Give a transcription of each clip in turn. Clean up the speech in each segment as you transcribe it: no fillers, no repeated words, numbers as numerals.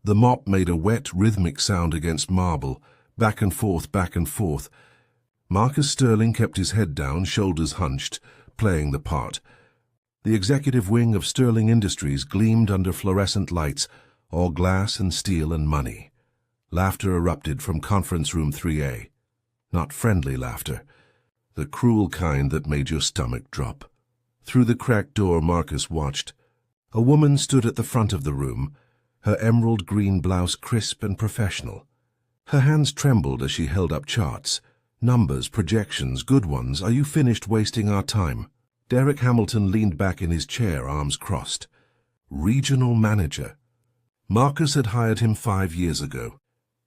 The mop made a wet, rhythmic sound against marble, back and forth, back and forth. Marcus Sterling kept his head down, shoulders hunched, playing the part. The executive wing of Sterling Industries gleamed under fluorescent lights, all glass and steel and money. Laughter erupted from conference room 3A. Not friendly laughter, the cruel kind that made your stomach drop. Through the cracked door Marcus watched. A woman stood at the front of the room, her emerald green blouse crisp and professional. Her hands trembled as she held up charts. Numbers, projections, good ones. Are you finished wasting our time? Derek Hamilton leaned back in his chair, arms crossed. Regional manager. Marcus had hired him 5 years ago.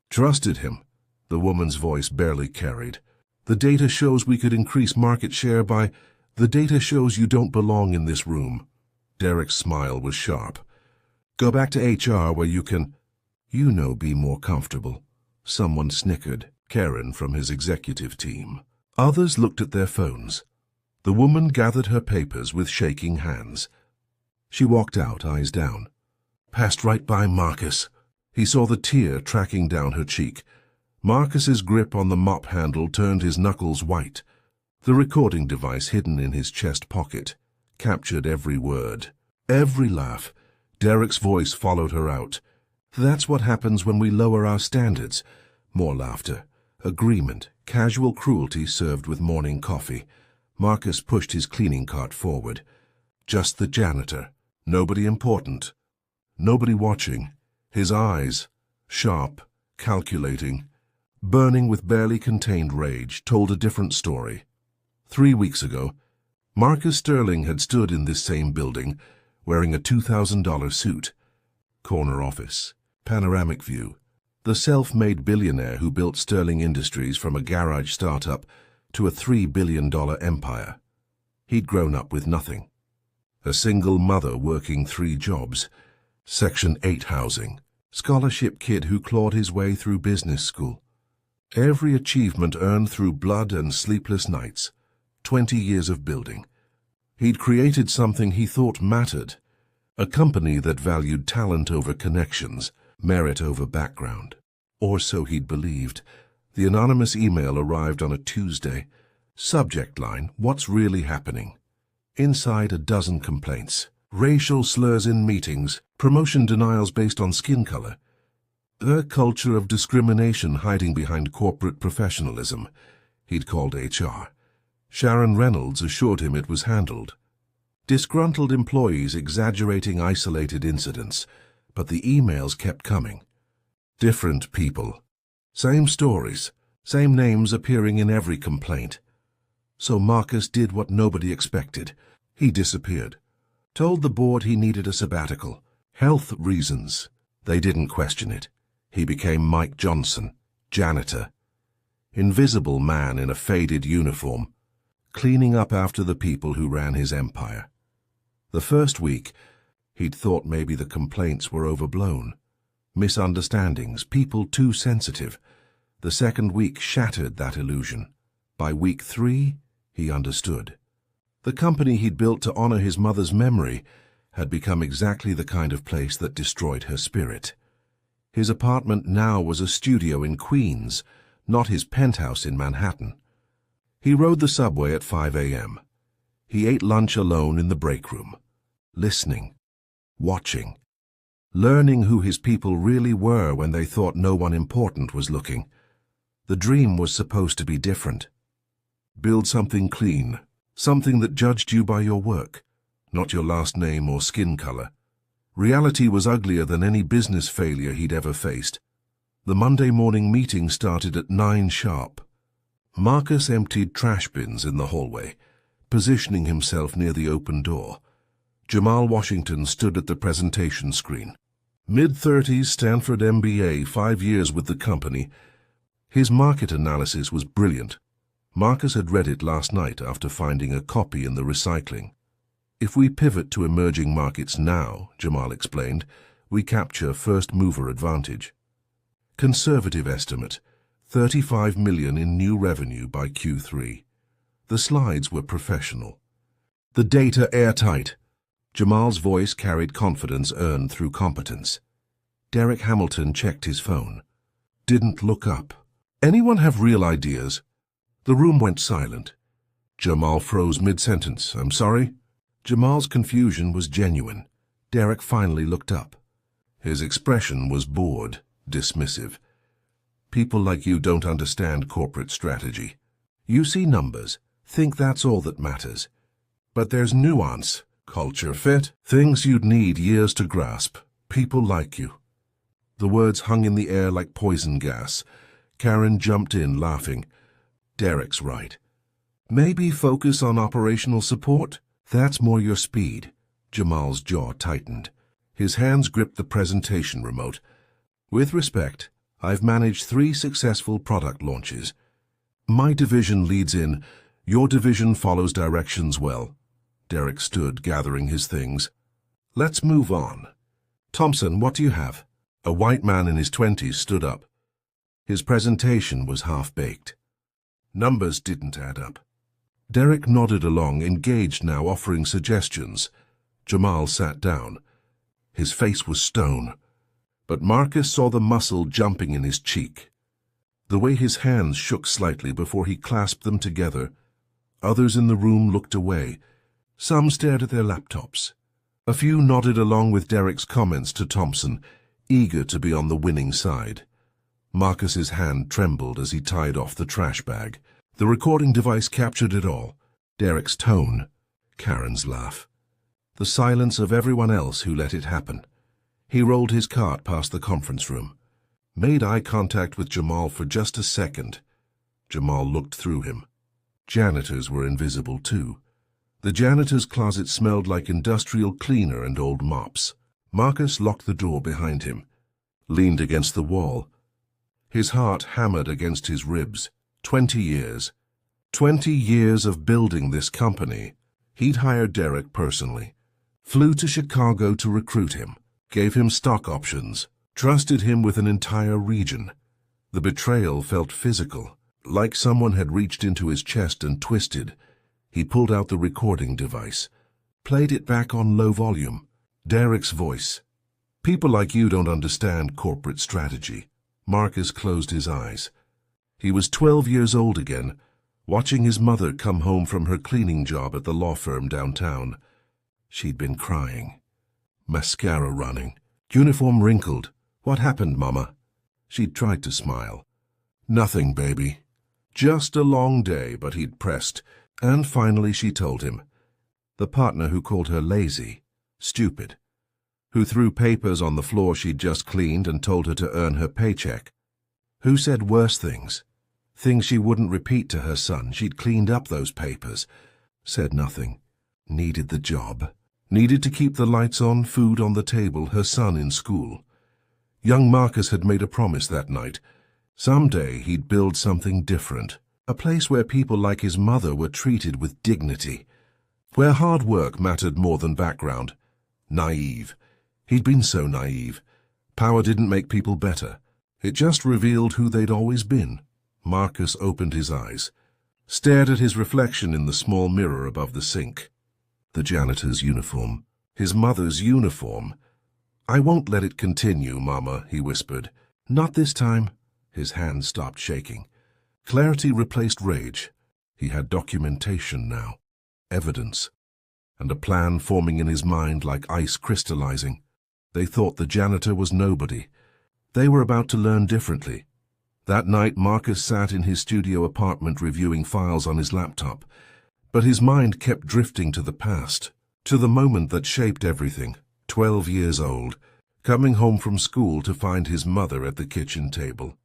Trusted him, the woman's voice barely carried. The data shows we could increase market share by... The data shows you don't belong in this room. Derek's smile was sharp. Go back to HR where you can, be more comfortable. Someone snickered, Karen from his executive team. Others looked at their phones. The woman gathered her papers with shaking hands. She walked out, eyes down. Passed right by Marcus. He saw the tear tracking down her cheek. Marcus's grip on the mop handle turned his knuckles white. The recording device hidden in his chest pocket captured every word, every laugh. Derek's voice followed her out. That's what happens when we lower our standards. More laughter. Agreement. Casual cruelty served with morning coffee. Marcus pushed his cleaning cart forward. Just the janitor. Nobody important. Nobody watching. His eyes, sharp, calculating, burning with barely contained rage, told a different story. 3 weeks ago, Marcus Sterling had stood in this same building, wearing a $2,000 suit. Corner office, panoramic view. The self-made billionaire who built Sterling Industries from a garage startup to a $3 billion empire. He'd grown up with nothing. A single mother working 3 jobs. Section 8 housing. Scholarship kid who clawed his way through business school. Every achievement earned through blood and sleepless nights. 20 years of building. He'd created something he thought mattered. A company that valued talent over connections, merit over background. Or so he'd believed. The anonymous email arrived on a Tuesday. Subject line, what's really happening? Inside a dozen complaints. Racial slurs in meetings, promotion denials based on skin color. A culture of discrimination hiding behind corporate professionalism. He'd called HR. Sharon Reynolds assured him it was handled. Disgruntled employees exaggerating isolated incidents, but the emails kept coming. Different people. Same stories, same names appearing in every complaint. So Marcus did what nobody expected. He disappeared. Told the board he needed a sabbatical. Health reasons. They didn't question it. He became Mike Johnson, janitor. Invisible man in a faded uniform, cleaning up after the people who ran his empire. The first week, he'd thought maybe the complaints were overblown. Misunderstandings, people too sensitive. The second week shattered that illusion. By week 3, he understood. The company he'd built to honor his mother's memory had become exactly the kind of place that destroyed her spirit. His apartment now was a studio in Queens, not his penthouse in Manhattan. He rode the subway at 5 a.m. He ate lunch alone in the break room, listening, watching, learning who his people really were when they thought no one important was looking. The dream was supposed to be different. Build something clean, something that judged you by your work, not your last name or skin color. Reality was uglier than any business failure he'd ever faced. The Monday morning meeting started at 9 sharp. Marcus emptied trash bins in the hallway, positioning himself near the open door. Jamal Washington stood at the presentation screen. Mid-30s, Stanford MBA, 5 years with the company. His market analysis was brilliant. Marcus had read it last night after finding a copy in the recycling. If we pivot to emerging markets now, Jamal explained, we capture first-mover advantage. Conservative estimate, $35 million in new revenue by Q3. The slides were professional. The data airtight. Jamal's voice carried confidence earned through competence. Derek Hamilton checked his phone. Didn't look up. Anyone have real ideas? The room went silent. Jamal froze mid-sentence. I'm sorry? Jamal's confusion was genuine. Derek finally looked up. His expression was bored, dismissive. People like you don't understand corporate strategy. You see numbers, think that's all that matters. But there's nuance, culture fit, things you'd need years to grasp. People like you. The words hung in the air like poison gas. Karen jumped in, laughing. Derek's right. Maybe focus on operational support? That's more your speed. Jamal's jaw tightened. His hands gripped the presentation remote. With respect, I've managed 3 successful product launches. My division leads in. Your division follows directions well. Derek stood, gathering his things. Let's move on. Thompson, what do you have? A white man in his 20s stood up. His presentation was half-baked. Numbers didn't add up. Derek nodded along, engaged now, offering suggestions. Jamal sat down. His face was stone, but Marcus saw the muscle jumping in his cheek. The way his hands shook slightly before he clasped them together. Others in the room looked away. Some stared at their laptops. A few nodded along with Derek's comments to Thompson, eager to be on the winning side. Marcus's hand trembled as he tied off the trash bag. The recording device captured it all. Derek's tone, Karen's laugh. The silence of everyone else who let it happen. He rolled his cart past the conference room. Made eye contact with Jamal for just a second. Jamal looked through him. Janitors were invisible too. The janitor's closet smelled like industrial cleaner and old mops. Marcus locked the door behind him, leaned against the wall. His heart hammered against his ribs. 20 years. 20 years of building this company. He'd hired Derek personally. Flew to Chicago to recruit him. Gave him stock options. Trusted him with an entire region. The betrayal felt physical, like someone had reached into his chest and twisted. He pulled out the recording device. Played it back on low volume. Derek's voice. People like you don't understand corporate strategy. Marcus closed his eyes. He was 12 years old again, watching his mother come home from her cleaning job at the law firm downtown. She'd been crying. Mascara running. Uniform wrinkled. What happened, Mama? She'd tried to smile. Nothing, baby. Just a long day, but he'd pressed. And finally she told him. The partner who called her lazy, stupid, who threw papers on the floor she'd just cleaned and told her to earn her paycheck, who said worse things. Things she wouldn't repeat to her son. She'd cleaned up those papers. Said nothing. Needed the job. Needed to keep the lights on, food on the table, her son in school. Young Marcus had made a promise that night. Someday he'd build something different. A place where people like his mother were treated with dignity. Where hard work mattered more than background. Naive. He'd been so naive. Power didn't make people better. It just revealed who they'd always been. Marcus opened his eyes, stared at his reflection in the small mirror above the sink. The janitor's uniform. His mother's uniform. I won't let it continue, Mama, he whispered. Not this time. His hand stopped shaking. Clarity replaced rage. He had documentation now. Evidence. And a plan forming in his mind like ice crystallizing. They thought the janitor was nobody. They were about to learn differently. That night, Marcus sat in his studio apartment reviewing files on his laptop, but his mind kept drifting to the past, to the moment that shaped everything. 12 years old, coming home from school to find his mother at the kitchen table.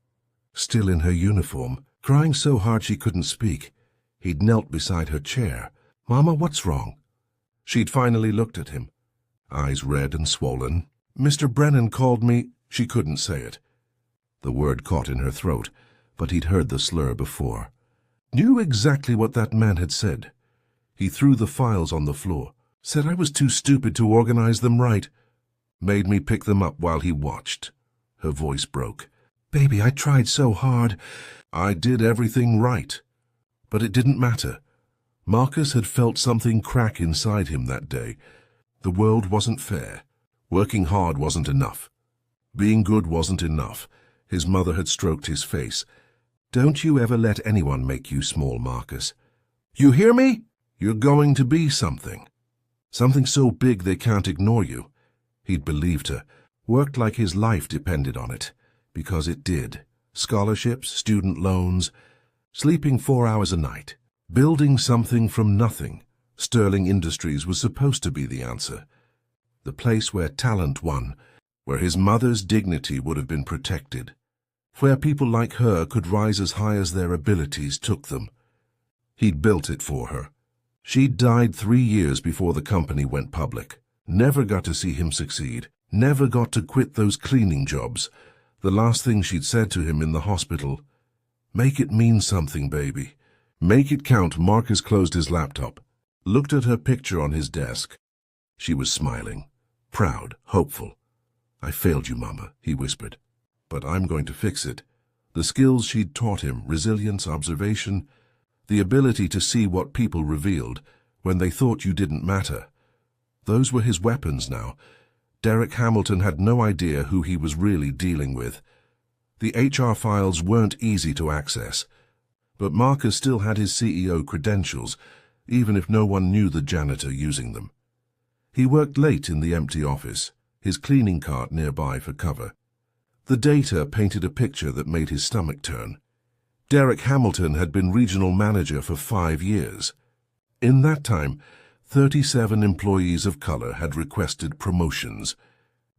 Still in her uniform, crying so hard she couldn't speak. He'd knelt beside her chair. Mama, what's wrong? She'd finally looked at him, eyes red and swollen. Mr. Brennan called me. She couldn't say it. The word caught in her throat, but he'd heard the slur before. Knew exactly what that man had said. He threw the files on the floor, said I was too stupid to organize them right. Made me pick them up while he watched. Her voice broke. Baby, I tried so hard. I did everything right. But it didn't matter. Marcus had felt something crack inside him that day. The world wasn't fair. Working hard wasn't enough. Being good wasn't enough. His mother had stroked his face. "Don't you ever let anyone make you small, Marcus. You hear me? You're going to be something. Something so big they can't ignore you." He'd believed her, worked like his life depended on it, because it did. Scholarships, student loans, sleeping 4 hours a night, building something from nothing. Sterling Industries was supposed to be the answer. The place where talent won, where his mother's dignity would have been protected, where people like her could rise as high as their abilities took them. He'd built it for her. She'd died 3 years before the company went public. Never got to see him succeed. Never got to quit those cleaning jobs. The last thing she'd said to him in the hospital, "Make it mean something, baby. Make it count." Marcus closed his laptop, looked at her picture on his desk. She was smiling, proud, hopeful. "I failed you, Mama," he whispered. "But I'm going to fix it." The skills she'd taught him, resilience, observation, the ability to see what people revealed when they thought you didn't matter. Those were his weapons now. Derek Hamilton had no idea who he was really dealing with. The HR files weren't easy to access, but Marcus still had his CEO credentials, even if no one knew the janitor using them. He worked late in the empty office, his cleaning cart nearby for cover. The data painted a picture that made his stomach turn. Derek Hamilton had been regional manager for 5 years. In that time, 37 employees of color had requested promotions.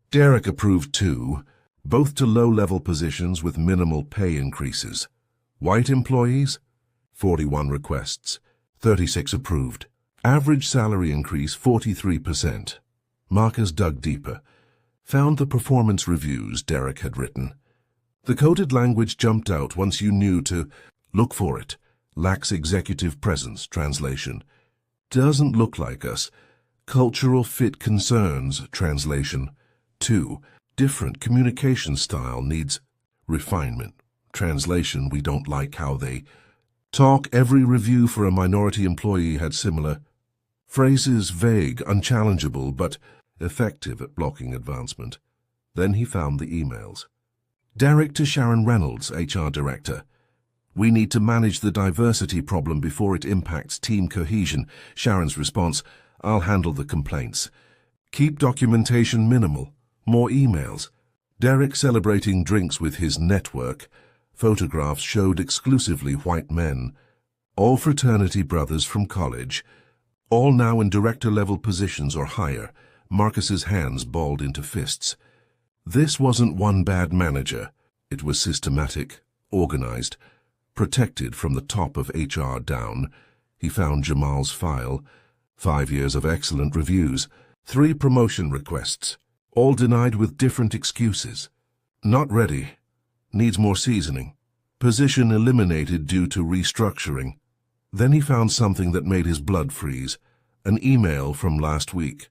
Derek approved 2, both to low-level positions with minimal pay increases. White employees? 41 requests, 36 approved. Average salary increase 43%. Marcus dug deeper, found the performance reviews Derek had written. The coded language jumped out once you knew to look for it. Lacks executive presence, translation. Doesn't look like us. Cultural fit concerns, translation. 2. Different communication style needs refinement. Translation, we don't like how they talk. Every review for a minority employee had similar phrases, vague, unchallengeable, but effective at blocking advancement. Then he found the emails. Derek to Sharon Reynolds, HR Director. "We need to manage the diversity problem before it impacts team cohesion." Sharon's response, "I'll handle the complaints. Keep documentation minimal." More emails. Derek celebrating drinks with his network. Photographs showed exclusively white men. All fraternity brothers from college. All now in director-level positions or higher. Marcus's hands balled into fists. This wasn't one bad manager. It was systematic, organized, protected from the top of HR down. He found Jamal's file. 5 years of excellent reviews. 3 promotion requests, all denied with different excuses. Not ready. Needs more seasoning. Position eliminated due to restructuring. Then he found something that made his blood freeze. An email from last week.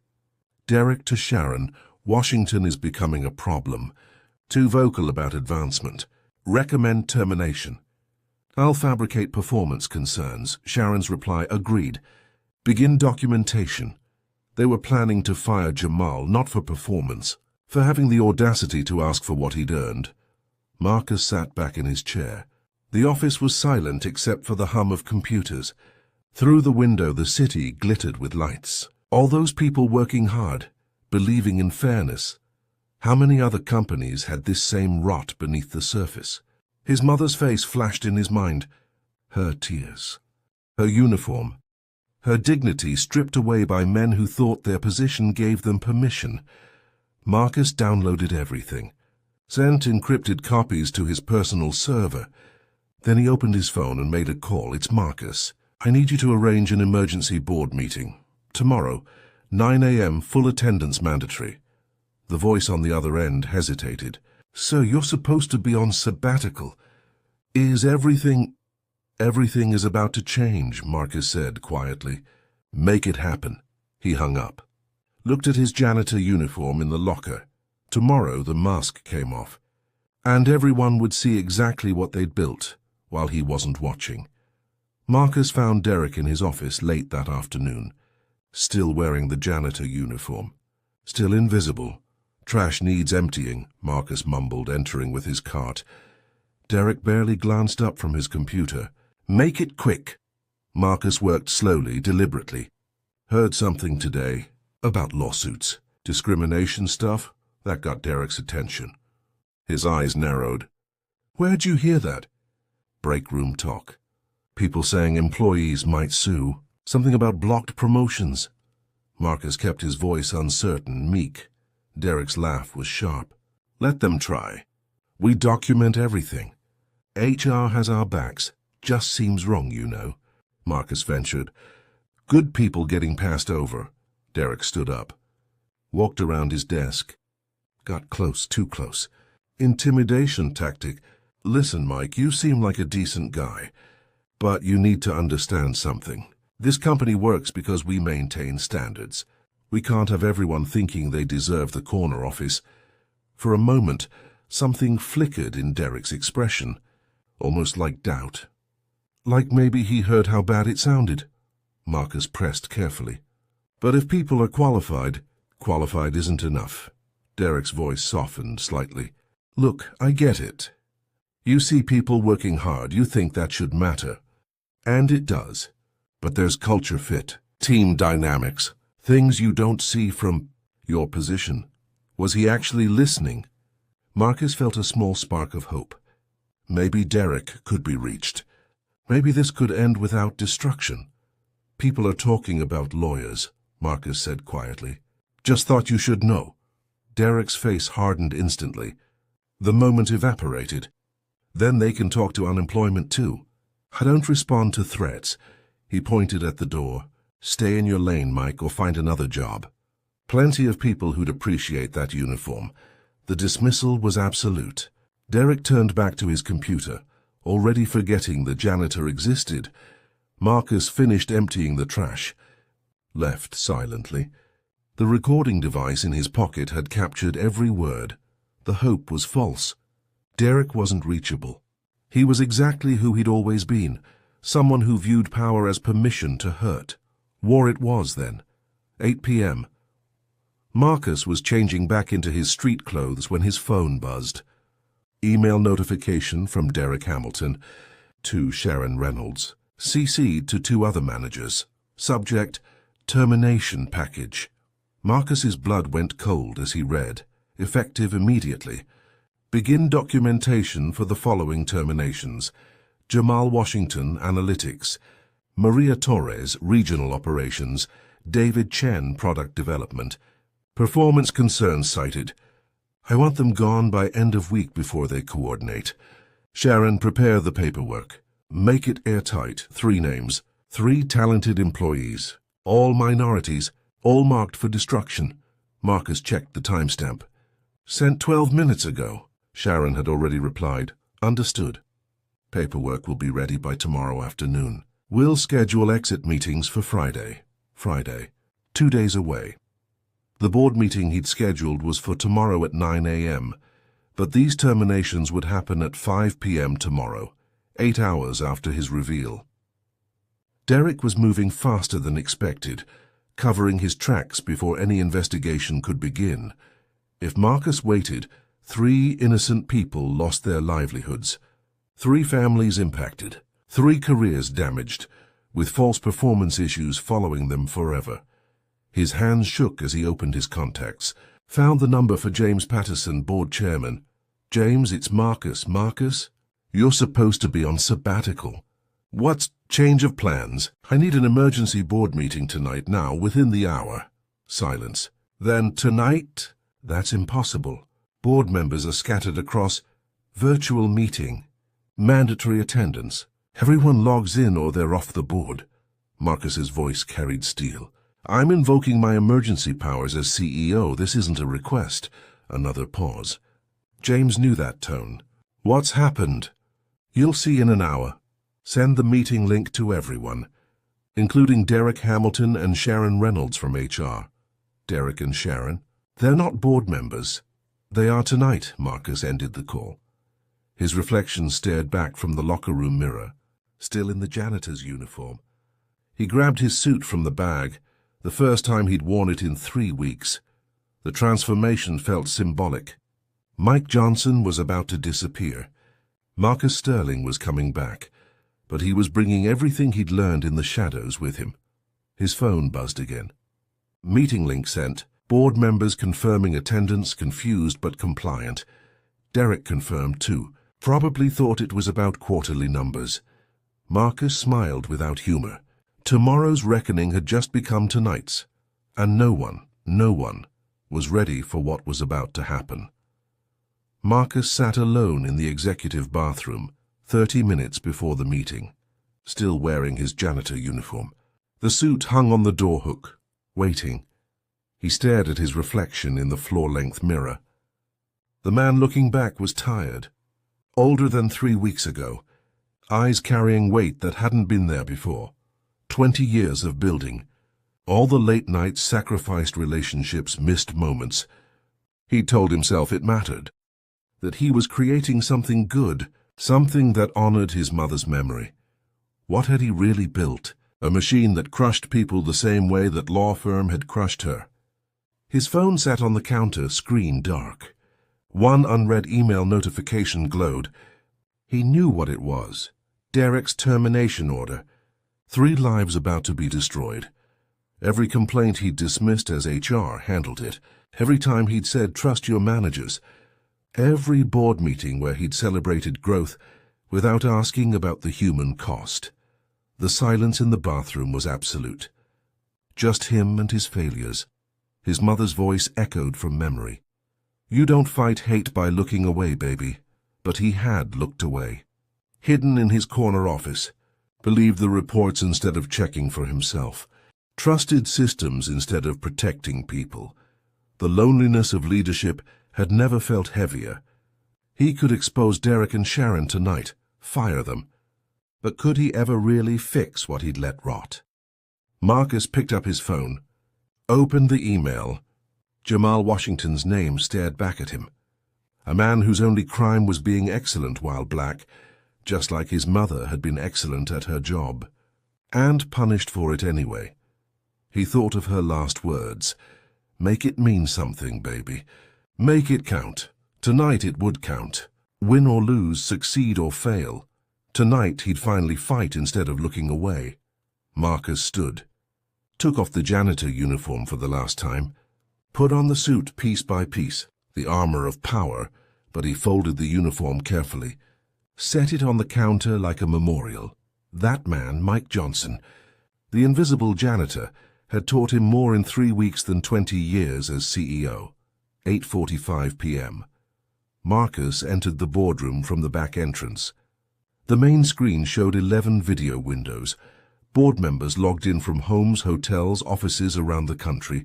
Derek to Sharon, "Washington is becoming a problem. Too vocal about advancement. Recommend termination. I'll fabricate performance concerns." Sharon's reply, "Agreed. Begin documentation." They were planning to fire Jamal, not for performance, for having the audacity to ask for what he'd earned. Marcus sat back in his chair. The office was silent except for the hum of computers. Through the window, the city glittered with lights. All those people working hard, believing in fairness. How many other companies had this same rot beneath the surface? His mother's face flashed in his mind. Her tears. Her uniform. Her dignity stripped away by men who thought their position gave them permission. Marcus downloaded everything. Sent encrypted copies to his personal server. Then he opened his phone and made a call. "It's Marcus. I need you to arrange an emergency board meeting. Tomorrow, 9 a.m., full attendance mandatory." The voice on the other end hesitated. "Sir, you're supposed to be on sabbatical. Is everything—" "Everything is about to change," Marcus said quietly. "Make it happen." He hung up. Looked at his janitor uniform in the locker. Tomorrow the mask came off, and everyone would see exactly what they'd built while he wasn't watching. Marcus found Derek in his office late that afternoon, still wearing the janitor uniform, still invisible, Trash needs emptying, Marcus mumbled, entering with his cart. Derek barely glanced up from his computer. Make it quick. Marcus worked slowly, deliberately. Heard something today about lawsuits. Discrimination stuff? That got Derek's attention. His eyes narrowed. Where'd you hear that? Break room talk. People saying employees might sue. Something about blocked promotions. Marcus kept his voice uncertain, meek. Derek's laugh was sharp. Let them try. We document everything. HR has our backs. Just seems wrong, you know. Marcus ventured. Good people getting passed over. Derek stood up. Walked around his desk. Got close, too close. Intimidation tactic. Listen, Mike, you seem like a decent guy. But you need to understand something. This company works because we maintain standards. We can't have everyone thinking they deserve the corner office. For a moment, something flickered in Derek's expression, almost like doubt. Like maybe he heard how bad it sounded. Marcus pressed carefully. But if people are qualified isn't enough. Derek's voice softened slightly. Look, I get it. You see people working hard, you think that should matter. And it does. But there's culture fit, team dynamics, things you don't see from your position. Was he actually listening? Marcus felt a small spark of hope. Maybe Derek could be reached. Maybe this could end without destruction. People are talking about lawyers, Marcus said quietly. Just thought you should know. Derek's face hardened instantly. The moment evaporated. Then they can talk to unemployment too. I don't respond to threats. He pointed at the door. Stay in your lane, Mike, or find another job. Plenty of people who'd appreciate that uniform. The dismissal was absolute. Derek turned back to his computer, already forgetting the janitor existed. Marcus finished emptying the trash. Left silently. The recording device in his pocket had captured every word. The hope was false. Derek wasn't reachable. He was exactly who he'd always been, someone who viewed power as permission to hurt. War it was then. 8 p.m. Marcus was changing back into his street clothes when his phone buzzed. Email notification from Derek Hamilton to Sharon Reynolds, CC'd to 2 other managers. Subject, termination package. Marcus's blood went cold as he read, effective immediately. Begin documentation for the following terminations. Jamal Washington, Analytics. Maria Torres, Regional Operations. David Chen, Product Development. Performance concerns cited. I want them gone by end of week before they coordinate. Sharon, prepare the paperwork. Make it airtight. 3 names. 3 talented employees. All minorities. All marked for destruction. Marcus checked the timestamp. Sent 12 minutes ago. Sharon had already replied. Understood. Paperwork will be ready by tomorrow afternoon. We'll schedule exit meetings for Friday. 2 days away. The board meeting he'd scheduled was for tomorrow at 9 a.m., but these terminations would happen at 5 p.m. tomorrow, 8 hours after his reveal. Derek was moving faster than expected, covering his tracks before any investigation could begin. If Marcus waited, 3 innocent people lost their livelihoods, 3 families impacted, 3 careers damaged, with false performance issues following them forever. His hands shook as he opened his contacts, found the number for James Patterson, board chairman. James, it's Marcus. Marcus, you're supposed to be on sabbatical. What's change of plans? I need an emergency board meeting tonight now, within the hour. Silence. Then tonight? That's impossible. Board members are scattered across virtual meeting. Mandatory attendance. Everyone logs in or they're off the board. Marcus's voice carried steel. I'm invoking my emergency powers as CEO. This isn't a request. Another pause. James knew that tone. What's happened? You'll see in an hour. Send the meeting link to everyone, including Derek Hamilton and Sharon Reynolds from HR. Derek and Sharon? They're not board members. They are tonight, Marcus ended the call. His reflection stared back from the locker room mirror, still in the janitor's uniform. He grabbed his suit from the bag, the first time he'd worn it in 3 weeks. The transformation felt symbolic. Mike Johnson was about to disappear. Marcus Sterling was coming back, but he was bringing everything he'd learned in the shadows with him. His phone buzzed again. Meeting link sent. Board members confirming attendance, confused but compliant. Derek confirmed too. Probably thought it was about quarterly numbers. Marcus smiled without humor. Tomorrow's reckoning had just become tonight's, and no one was ready for what was about to happen. Marcus sat alone in the executive bathroom, 30 minutes before the meeting, still wearing his janitor uniform. The suit hung on the door hook, waiting. He stared at his reflection in the floor-length mirror. The man looking back was tired, older than 3 weeks ago, eyes carrying weight that hadn't been there before. 20 years of building. All the late nights, sacrificed relationships, missed moments. He told himself it mattered, that he was creating something good, something that honored his mother's memory. What had he really built? A machine that crushed people the same way that law firm had crushed her. His phone sat on the counter, screen dark. One unread email notification glowed. He knew what it was. Derek's termination order. 3 lives about to be destroyed. Every complaint he'd dismissed as HR handled it. Every time he'd said, trust your managers. Every board meeting where he'd celebrated growth without asking about the human cost. The silence in the bathroom was absolute. Just him and his failures. His mother's voice echoed from memory. You don't fight hate by looking away, baby. But he had looked away. Hidden in his corner office. Believed the reports instead of checking for himself. Trusted systems instead of protecting people. The loneliness of leadership had never felt heavier. He could expose Derek and Sharon tonight, fire them. But could he ever really fix what he'd let rot? Marcus picked up his phone, opened the email. Jamal Washington's name stared back at him. A man whose only crime was being excellent while black, just like his mother had been excellent at her job, and punished for it anyway. He thought of her last words. Make it mean something, baby. Make it count. Tonight it would count. Win or lose, succeed or fail. Tonight he'd finally fight instead of looking away. Marcus stood. Took off the janitor uniform for the last time. Put on the suit piece by piece, the armor of power, but he folded the uniform carefully. Set it on the counter like a memorial. That man, Mike Johnson, the invisible janitor, had taught him more in 3 weeks than 20 years as CEO. 8:45 p.m. Marcus entered the boardroom from the back entrance. The main screen showed 11 video windows. Board members logged in from homes, hotels, offices around the country.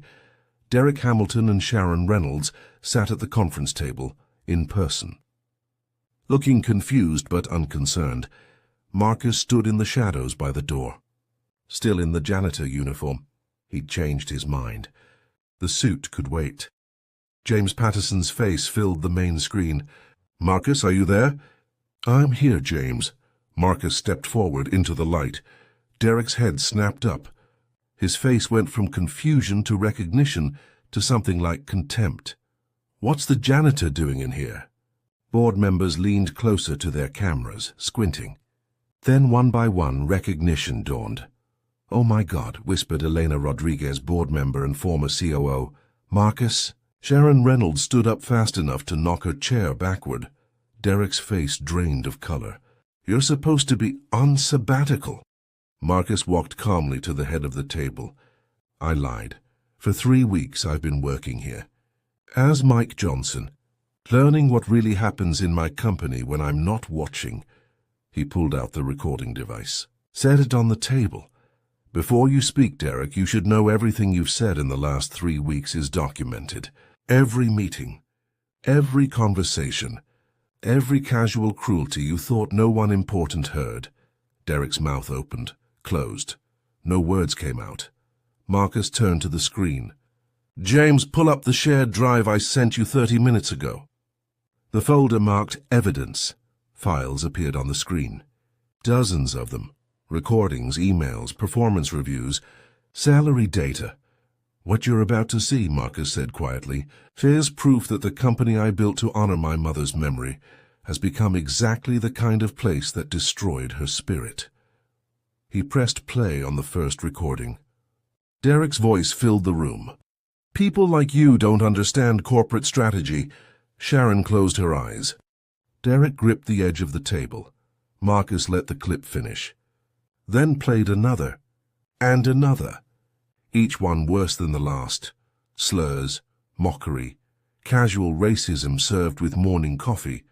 Derek Hamilton and Sharon Reynolds sat at the conference table, in person. Looking confused but unconcerned, Marcus stood in the shadows by the door. Still in the janitor uniform, he'd changed his mind. The suit could wait. James Patterson's face filled the main screen. Marcus, are you there? I'm here, James. Marcus stepped forward into the light. Derek's head snapped up. His face went from confusion to recognition to something like contempt. What's the janitor doing in here? Board members leaned closer to their cameras, squinting. Then one by one, recognition dawned. Oh my God, whispered Elena Rodriguez, board member and former COO. Marcus? Sharon Reynolds stood up fast enough to knock her chair backward. Derek's face drained of color. You're supposed to be on sabbatical. Marcus walked calmly to the head of the table. I lied. For 3 weeks I've been working here. As Mike Johnson, learning what really happens in my company when I'm not watching. He pulled out the recording device. Set it on the table. Before you speak, Derek, you should know everything you've said in the last 3 weeks is documented. Every meeting, every conversation, every casual cruelty you thought no one important heard. Derek's mouth opened, closed. No words came out. Marcus turned to the screen. James, pull up the shared drive I sent you 30 minutes ago. The folder marked Evidence. Files appeared on the screen. Dozens of them. Recordings, emails, performance reviews, salary data. What you're about to see, Marcus said quietly, is proof that the company I built to honor my mother's memory has become exactly the kind of place that destroyed her spirit. He pressed play on the first recording. Derek's voice filled the room. People like you don't understand corporate strategy. Sharon closed her eyes. Derek gripped the edge of the table. Marcus let the clip finish. Then played another. And another. Each one worse than the last. Slurs, mockery, casual racism served with morning coffee.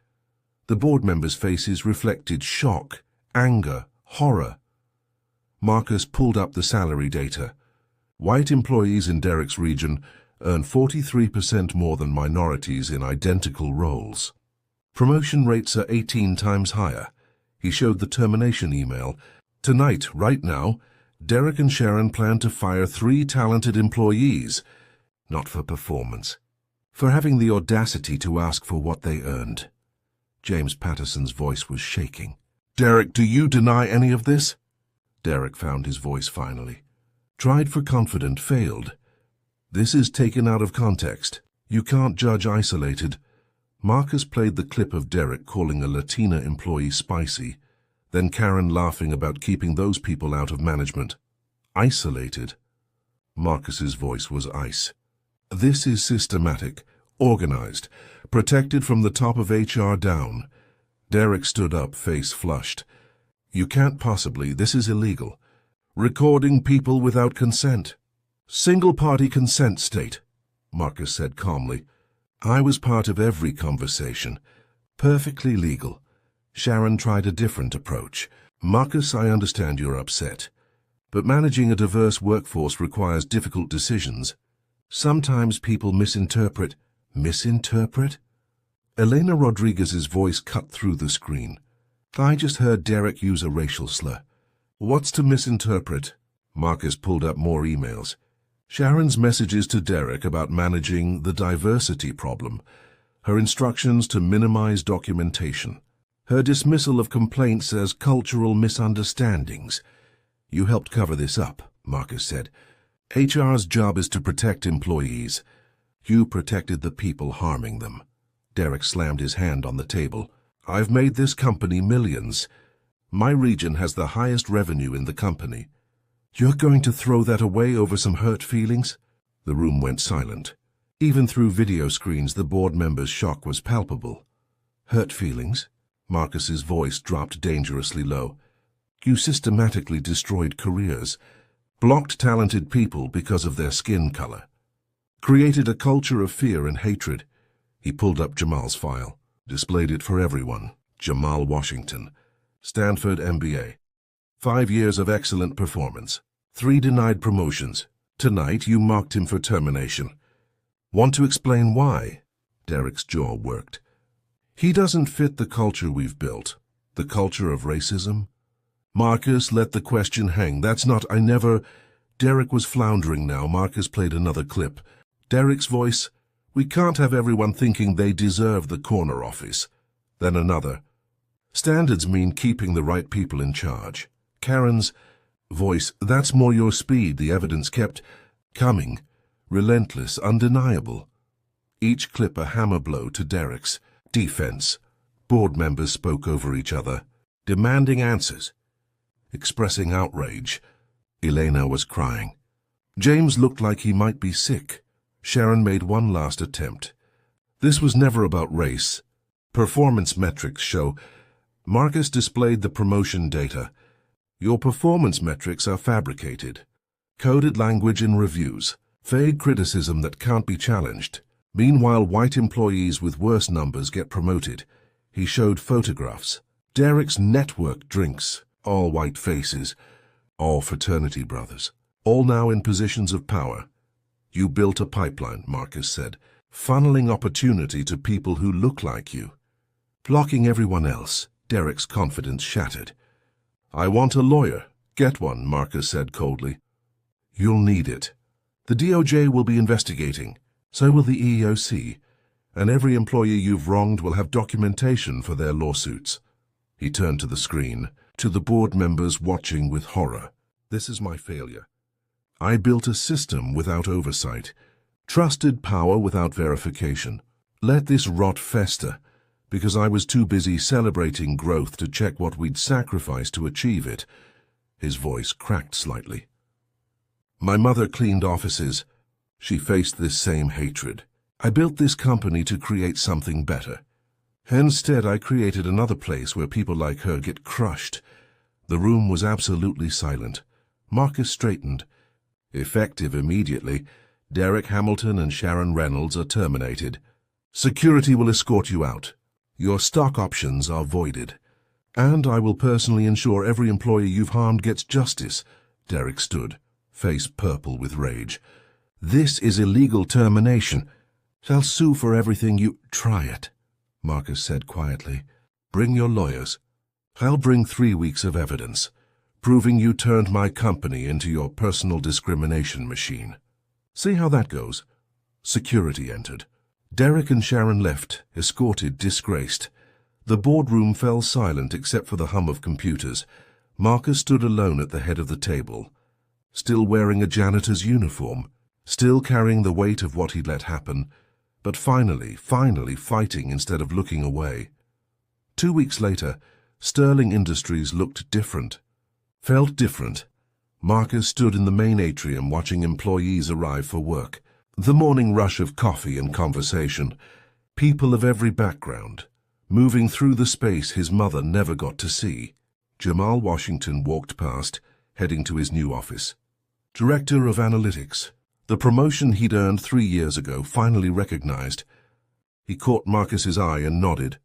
The board members' faces reflected shock, anger, horror. Marcus pulled up the salary data. White employees in Derek's region earn 43% more than minorities in identical roles. Promotion rates are 18 times higher. He showed the termination email. Tonight, right now, Derek and Sharon plan to fire 3 talented employees, not for performance, for having the audacity to ask for what they earned. James Patterson's voice was shaking. Derek, do you deny any of this? Derek found his voice finally. Tried for confident, failed. This is taken out of context. You can't judge isolated. Marcus played the clip of Derek calling a Latina employee spicy, then Karen laughing about keeping those people out of management. Isolated. Marcus's voice was ice. This is systematic, organized, protected from the top of HR down. Derek stood up, face flushed. You can't possibly, this is illegal. Recording people without consent. Single-party consent state, Marcus said calmly. I was part of every conversation. Perfectly legal. Sharon tried a different approach. Marcus, I understand you're upset. But managing a diverse workforce requires difficult decisions. Sometimes people misinterpret. Misinterpret? Elena Rodriguez's voice cut through the screen. I just heard Derek use a racial slur. What's to misinterpret? Marcus pulled up more emails. Sharon's messages to Derek about managing the diversity problem. Her instructions to minimize documentation. Her dismissal of complaints as cultural misunderstandings. You helped cover this up, Marcus said. HR's job is to protect employees. You protected the people harming them. Derek slammed his hand on the table. I've made this company millions. My region has the highest revenue in the company. You're going to throw that away over some hurt feelings? The room went silent. Even through video screens, the board members' shock was palpable. Hurt feelings? Marcus's voice dropped dangerously low. You systematically destroyed careers, blocked talented people because of their skin color, created a culture of fear and hatred. He pulled up Jamal's file, displayed it for everyone. Jamal Washington, Stanford MBA. 5 years of excellent performance. 3 denied promotions. Tonight you mocked him for termination. Want to explain why? Derek's jaw worked. He doesn't fit the culture we've built. The culture of racism. Marcus let the question hang. That's not, I never... Derek was floundering now. Marcus played another clip. Derek's voice. We can't have everyone thinking they deserve the corner office. Then another. Standards mean keeping the right people in charge. Karen's voice. That's more your speed. The evidence kept coming. Relentless, undeniable. Each clip a hammer blow to Derek's. Defense. Board members spoke over each other, demanding answers, expressing outrage. Elena was crying. James looked like he might be sick. Sharon made one last attempt. This was never about race. Performance metrics show. Marcus displayed the promotion data. Your performance metrics are fabricated. Coded language in reviews. Vague criticism that can't be challenged. Meanwhile, white employees with worse numbers get promoted. He showed photographs. Derek's network drinks. All white faces. All fraternity brothers. All now in positions of power. You built a pipeline, Marcus said, funneling opportunity to people who look like you. Blocking everyone else. Derek's confidence shattered. I want a lawyer. Get one, Marcus said coldly. You'll need it. The DOJ will be investigating. So will the EEOC. And every employee you've wronged will have documentation for their lawsuits. He turned to the screen, to the board members watching with horror. This is my failure. I built a system without oversight, trusted power without verification. Let this rot fester, because I was too busy celebrating growth to check what we'd sacrificed to achieve it. His voice cracked slightly. My mother cleaned offices. She faced this same hatred. I built this company to create something better. Instead, I created another place where people like her get crushed. The room was absolutely silent. Marcus straightened. Effective immediately, Derek Hamilton and Sharon Reynolds are terminated. Security will escort you out. Your stock options are voided. And I will personally ensure every employee you've harmed gets justice. Derek stood, face purple with rage. This is illegal termination. I'll sue for everything you— Try it, Marcus said quietly. Bring your lawyers. I'll bring 3 weeks of evidence, proving you turned my company into your personal discrimination machine. See how that goes. Security entered. Derek and Sharon left, escorted, disgraced. The boardroom fell silent except for the hum of computers. Marcus stood alone at the head of the table, still wearing a janitor's uniform, still carrying the weight of what he'd let happen, but finally fighting instead of looking away. 2 weeks later, Sterling Industries looked different, felt different. Marcus stood in the main atrium watching employees arrive for work. The morning rush of coffee and conversation. People of every background, moving through the space his mother never got to see. Jamal Washington walked past, heading to his new office. Director of Analytics. The promotion he'd earned 3 years ago, finally recognized. He caught Marcus's eye and nodded.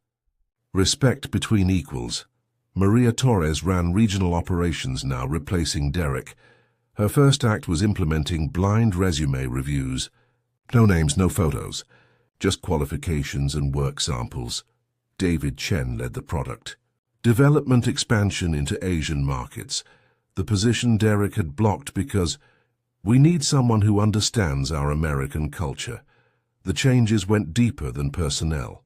Respect between equals. Maria Torres ran regional operations now, replacing Derek. Her first act was implementing blind resume reviews. No names, no photos, just qualifications and work samples. David Chen led the product. Development expansion into Asian markets. The position Derek had blocked because we need someone who understands our American culture. The changes went deeper than personnel.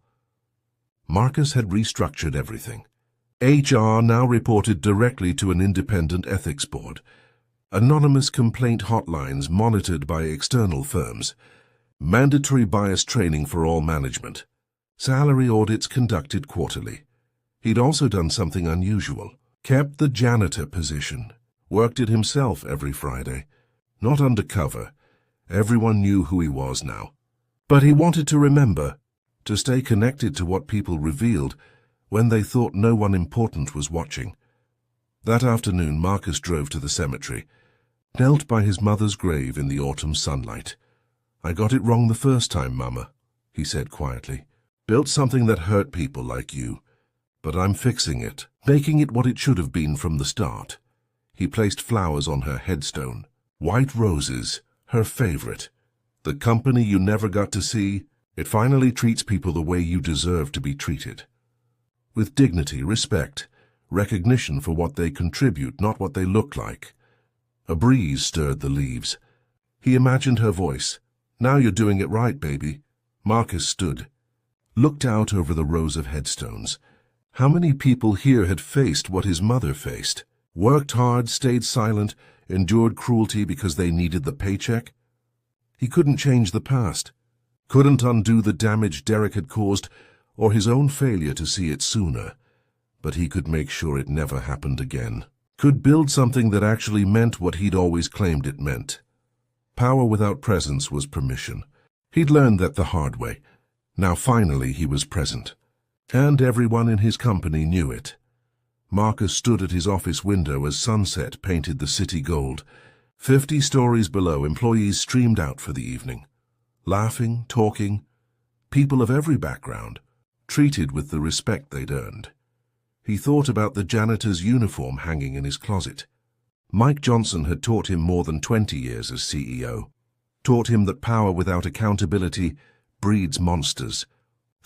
Marcus had restructured everything. HR now reported directly to an independent ethics board. Anonymous complaint hotlines monitored by external firms. Mandatory bias training for all management. Salary audits conducted quarterly. He'd also done something unusual. Kept the janitor position. Worked it himself every Friday. Not undercover. Everyone knew who he was now. But he wanted to remember, to stay connected to what people revealed when they thought no one important was watching. That afternoon, Marcus drove to the cemetery, knelt by his mother's grave in the autumn sunlight. I got it wrong the first time, Mama, he said quietly. Built something that hurt people like you. But I'm fixing it, making it what it should have been from the start. He placed flowers on her headstone. White roses, her favorite. The company you never got to see, it finally treats people the way you deserve to be treated. With dignity, respect, recognition for what they contribute, not what they look like. A breeze stirred the leaves. He imagined her voice. Now you're doing it right, baby. Marcus stood, looked out over the rows of headstones. How many people here had faced what his mother faced? Worked hard, stayed silent, endured cruelty because they needed the paycheck? He couldn't change the past, couldn't undo the damage Derek had caused or his own failure to see it sooner, but he could make sure it never happened again. Could build something that actually meant what he'd always claimed it meant. Power without presence was permission. He'd learned that the hard way. Now finally he was present. And everyone in his company knew it. Marcus stood at his office window as sunset painted the city gold. 50 stories below, employees streamed out for the evening. Laughing, talking, people of every background, treated with the respect they'd earned. He thought about the janitor's uniform hanging in his closet. Mike Johnson had taught him more than 20 years as CEO. Taught him that power without accountability breeds monsters.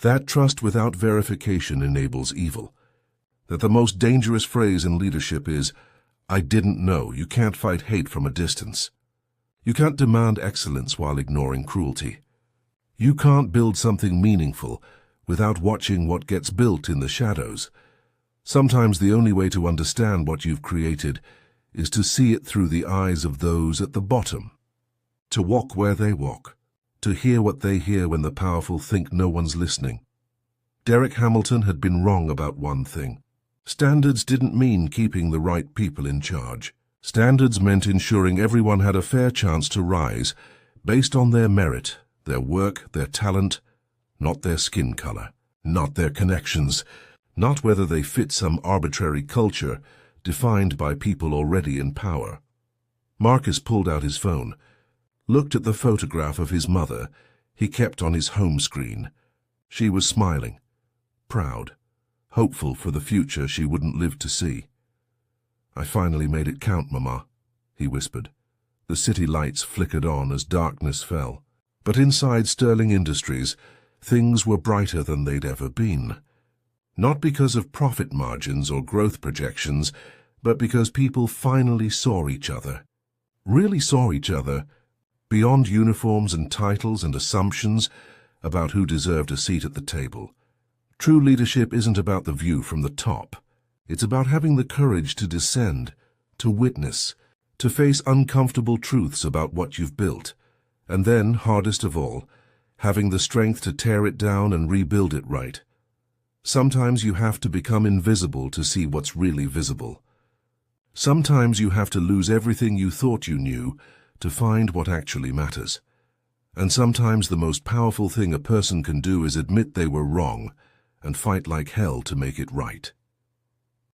That trust without verification enables evil. That the most dangerous phrase in leadership is, I didn't know. You can't fight hate from a distance. You can't demand excellence while ignoring cruelty. You can't build something meaningful without watching what gets built in the shadows. Sometimes the only way to understand what you've created is to see it through the eyes of those at the bottom, to walk where they walk, to hear what they hear when the powerful think no one's listening. Derek Hamilton had been wrong about one thing. Standards didn't mean keeping the right people in charge. Standards meant ensuring everyone had a fair chance to rise based on their merit, their work, their talent, not their skin color, not their connections, not whether they fit some arbitrary culture defined by people already in power. Marcus pulled out his phone, looked at the photograph of his mother he kept on his home screen. She was smiling, proud, hopeful for the future she wouldn't live to see. "I finally made it count, Mama," he whispered. The city lights flickered on as darkness fell. But inside Sterling Industries, things were brighter than they'd ever been. Not because of profit margins or growth projections, but because people finally saw each other. Really saw each other, beyond uniforms and titles and assumptions about who deserved a seat at the table. True leadership isn't about the view from the top. It's about having the courage to descend, to witness, to face uncomfortable truths about what you've built, and then, hardest of all, having the strength to tear it down and rebuild it right. Sometimes you have to become invisible to see what's really visible. Sometimes you have to lose everything you thought you knew to find what actually matters. And sometimes the most powerful thing a person can do is admit they were wrong and fight like hell to make it right.